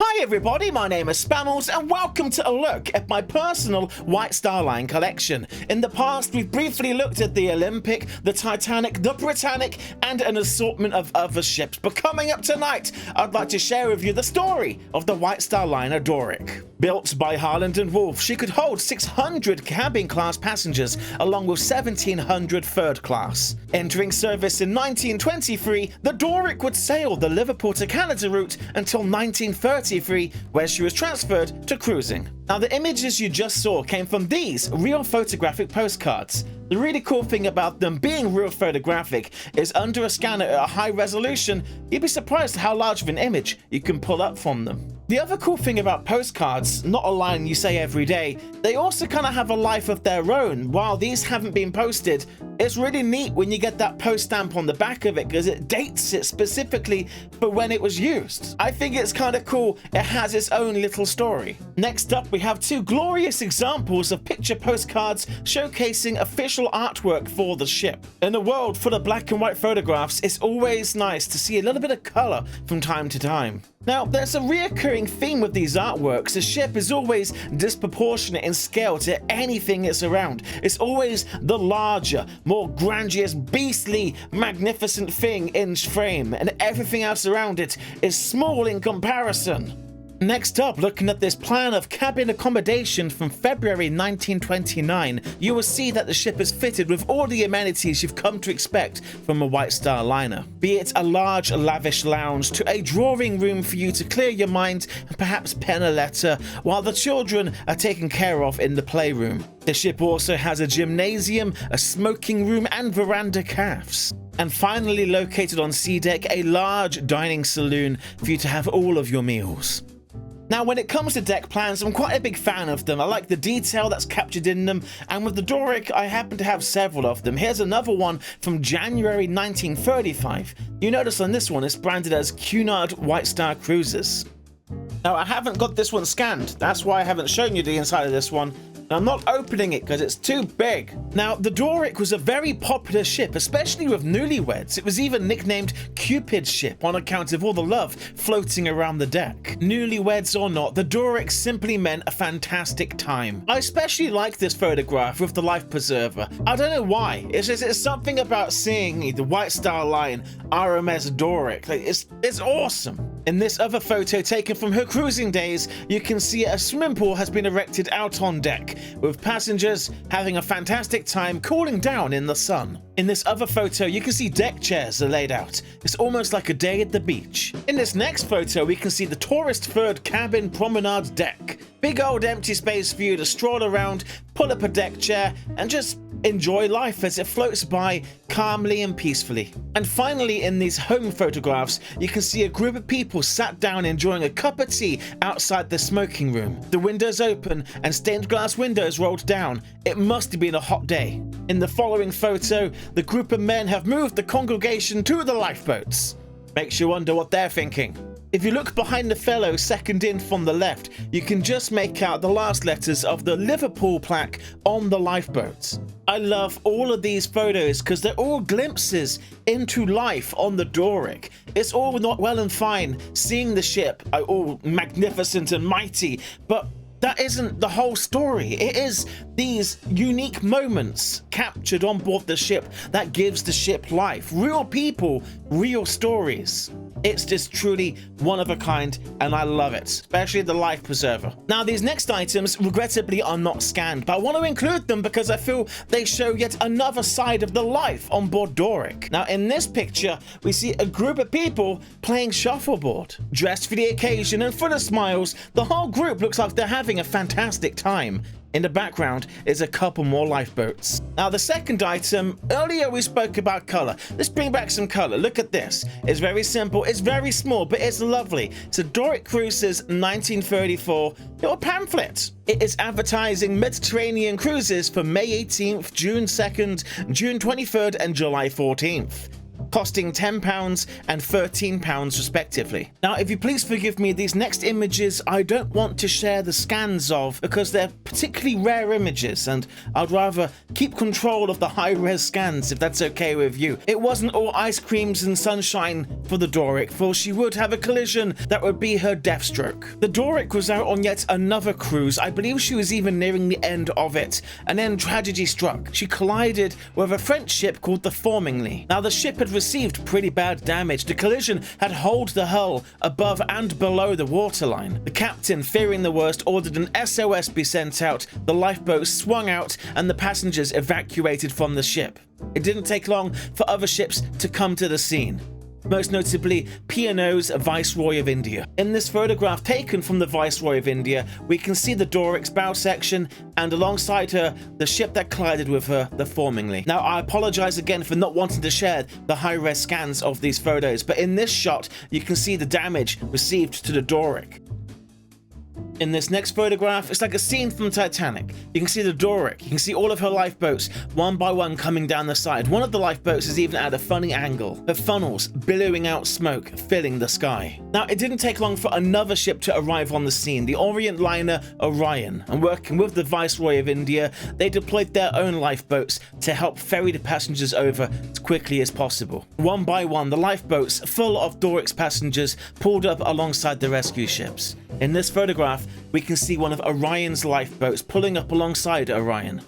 Hi everybody, my name is Spammals and welcome to a look at my personal White Star Line collection. In the past, we've briefly looked at the Olympic, the Titanic, the Britannic, and an assortment of other ships. But coming up tonight, I'd like to share with you the story of the White Star Liner Doric. Built by Harland and Wolff, she could hold 600 cabin-class passengers along with 1,700 third-class. Entering service in 1923, the Doric would sail the Liverpool to Canada route until 1933, where she was transferred to cruising. Now, the images you just saw came from these real photographic postcards. The really cool thing about them being real photographic is under a scanner at a high resolution, you'd be surprised how large of an image you can pull up from them. The other cool thing about postcards, not a line you say every day, they also kind of have a life of their own. While these haven't been posted, it's really neat when you get that post stamp on the back of it because it dates it specifically for when it was used. I think it's kind of cool, it has its own little story. Next up, we have two glorious examples of picture postcards showcasing official artwork for the ship. In a world full of black and white photographs, it's always nice to see a little bit of color from time to time. Now, there's a reoccurring theme with these artworks. The ship is always disproportionate in scale to anything it's around. It's always the larger, more grandiose, beastly, magnificent thing in frame, and everything else around it is small in comparison. Next up, looking at this plan of cabin accommodation from February 1929, you will see that the ship is fitted with all the amenities you've come to expect from a White Star Liner. Be it a large, lavish lounge to a drawing room for you to clear your mind and perhaps pen a letter while the children are taken care of in the playroom. The ship also has a gymnasium, a smoking room, and veranda cafes. And finally, located on sea deck, a large dining saloon for you to have all of your meals. Now, when it comes to deck plans, I'm quite a big fan of them. I like the detail that's captured in them, and with the Doric, I happen to have several of them. Here's another one from January 1935. You notice on this one, it's branded as Cunard White Star Cruises. Now, I haven't got this one scanned. That's why I haven't shown you the inside of this one. I'm not opening it because it's too big. Now, the Doric was a very popular ship, especially with newlyweds. It was even nicknamed Cupid's ship on account of all the love floating around the deck. Newlyweds or not, the Doric simply meant a fantastic time. I especially like this photograph with the life preserver. I don't know why. It's something about seeing the White Star Line RMS Doric. It's awesome. In this other photo taken from her cruising days, you can see a swimming pool has been erected out on deck, with passengers having a fantastic time cooling down in the sun. In this other photo, you can see deck chairs are laid out. It's almost like a day at the beach. In this next photo, we can see the tourist third cabin promenade deck. Big old empty space for you to stroll around, pull up a deck chair, and just enjoy life as it floats by calmly and peacefully. And finally, in these home photographs, you can see a group of people sat down enjoying a cup of tea outside the smoking room. The windows open and stained glass windows rolled down. It must have been a hot day. In the following photo, the group of men have moved the congregation to the lifeboats. Makes you wonder what they're thinking. If you look behind the fellow second in from the left, you can just make out the last letters of the Liverpool plaque on the lifeboats. I love all of these photos because they're all glimpses into life on the Doric. It's all not well and fine seeing the ship, all magnificent and mighty, but that isn't the whole story. It is these unique moments captured on board the ship that gives the ship life. Real people, real stories. It's just truly one of a kind, and I love it, especially the life preserver. Now, these next items regrettably are not scanned, but I want to include them because I feel they show yet another side of the life on board Doric. Now, in this picture, we see a group of people playing shuffleboard. Dressed for the occasion and full of smiles, the whole group looks like they're having a fantastic time. In the background is a couple more lifeboats. Now, the second item, earlier we spoke about color. Let's bring back some color. Look at this. It's very simple, it's very small, but it's lovely. It's a Doric Cruises 1934 little pamphlet. It is advertising Mediterranean cruises for May 18th, June 2nd, June 23rd, and July 14th. costing £10 and £13 respectively. Now, if you please forgive me, these next images I don't want to share the scans of because they're particularly rare images, and I'd rather keep control of the high-res scans if that's okay with you. It wasn't all ice creams and sunshine for the Doric, for she would have a collision that would be her death stroke. The Doric was out on yet another cruise. I believe she was even nearing the end of it, and then tragedy struck. She collided with a French ship called the Formingley. Now, the ship had received pretty bad damage. The collision had holed the hull above and below the waterline. The captain, fearing the worst, ordered an SOS be sent out. The lifeboats swung out and the passengers evacuated from the ship. It didn't take long for other ships to come to the scene, most notably P&O's Viceroy of India. In this photograph taken from the Viceroy of India, we can see the Doric's bow section, and alongside her, the ship that collided with her, the Formingley. Now, I apologize again for not wanting to share the high-res scans of these photos, but in this shot, you can see the damage received to the Doric. In this next photograph, it's like a scene from Titanic. You can see the Doric, you can see all of her lifeboats, one by one coming down the side. One of the lifeboats is even at a funny angle. Her funnels billowing out smoke, filling the sky. Now, it didn't take long for another ship to arrive on the scene, the Orient liner Orion. And working with the Viceroy of India, they deployed their own lifeboats to help ferry the passengers over as quickly as possible. One by one, the lifeboats, full of Doric's passengers, pulled up alongside the rescue ships. In this photograph, we can see one of Orion's lifeboats pulling up alongside Orion.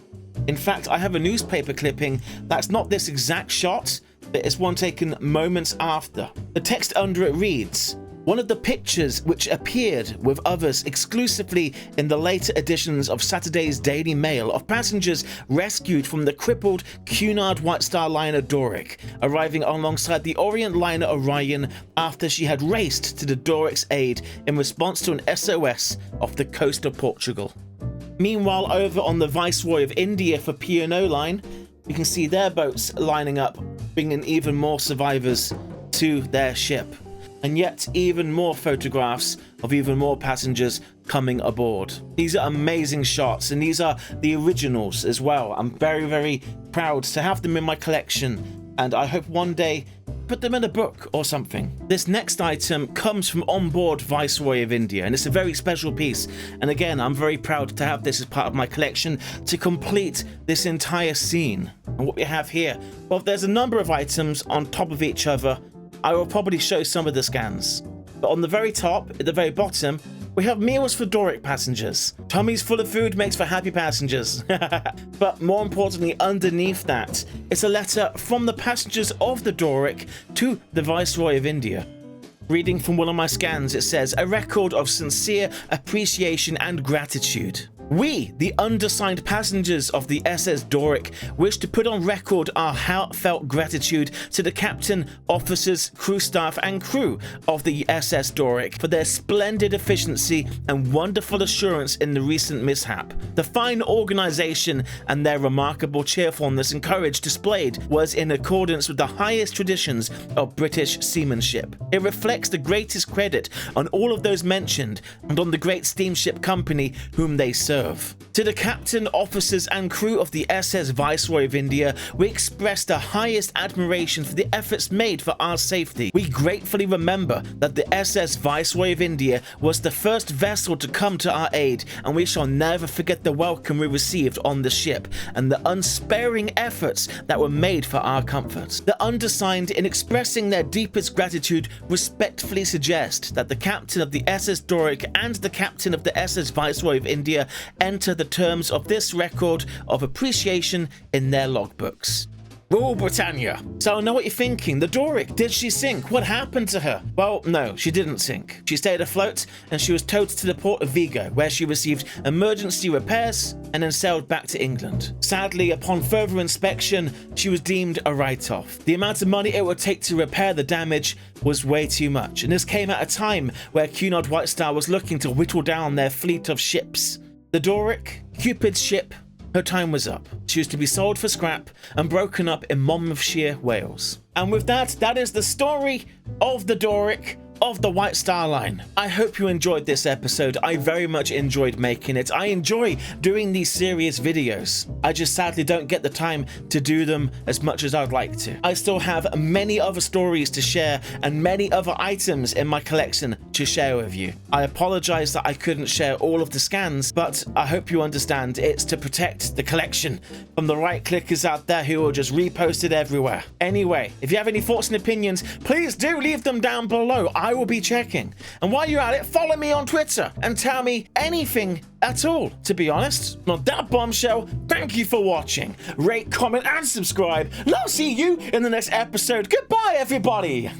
In fact, I have a newspaper clipping that's not this exact shot, but it's one taken moments after. The text under it reads, "One of the pictures which appeared with others exclusively in the later editions of Saturday's Daily Mail of passengers rescued from the crippled Cunard White Star liner Doric, arriving alongside the Orient liner Orion after she had raced to the Doric's aid in response to an SOS off the coast of Portugal." Meanwhile, over on the Viceroy of India for P&O line, you can see their boats lining up, bringing even more survivors to their ship. And yet even more photographs of even more passengers coming aboard. These are amazing shots, and these are the originals as well. I'm very, very proud to have them in my collection, and I hope one day put them in a book or something. This next item comes from onboard Viceroy of India, and it's a very special piece. And again, I'm very proud to have this as part of my collection to complete this entire scene. And what we have here, well, there's a number of items on top of each other. I will probably show some of the scans. But on the very top, at the very bottom, we have meals for Doric passengers. Tummies full of food makes for happy passengers. But more importantly, underneath that, it's a letter from the passengers of the Doric to the Viceroy of India. Reading from one of my scans, it says, "A record of sincere appreciation and gratitude. We, the undersigned passengers of the SS Doric, wish to put on record our heartfelt gratitude to the captain, officers, crew staff, and crew of the SS Doric for their splendid efficiency and wonderful assurance in the recent mishap. The fine organization and their remarkable cheerfulness and courage displayed was in accordance with the highest traditions of British seamanship. It reflects the greatest credit on all of those mentioned and on the great steamship company whom they serve. To the captain, officers, and crew of the SS Viceroy of India, we express the highest admiration for the efforts made for our safety. We gratefully remember that the SS Viceroy of India was the first vessel to come to our aid, and we shall never forget the welcome we received on the ship and the unsparing efforts that were made for our comfort. The undersigned, in expressing their deepest gratitude, respectfully suggest that the captain of the SS Doric and the captain of the SS Viceroy of India enter the terms of this record of appreciation in their logbooks. Rule Britannia. So I know what you're thinking. The Doric, did she sink? What happened to her? Well, no, she didn't sink. She stayed afloat and she was towed to the port of Vigo, where she received emergency repairs and then sailed back to England. Sadly, upon further inspection, she was deemed a write-off. The amount of money it would take to repair the damage was way too much, and this came at a time where Cunard White Star was looking to whittle down their fleet of ships. The Doric, Cupid's ship, her time was up. She was to be sold for scrap and broken up in Monmouthshire, Wales. And with that, that is the story of the Doric. of the White Star Line. I hope you enjoyed this episode. I very much enjoyed making it. I enjoy doing these serious videos. I just sadly don't get the time to do them as much as I'd like to. I still have many other stories to share and many other items in my collection to share with you. I apologize that I couldn't share all of the scans, but I hope you understand it's to protect the collection from the right clickers out there who will just repost it everywhere. Anyway, if you have any thoughts and opinions, please do leave them down below. I will be checking. And while you're at it, follow me on Twitter and tell me anything at all, to be honest. On that bombshell, thank you for watching. Rate, comment, and subscribe. And I'll see you in the next episode. Goodbye, everybody.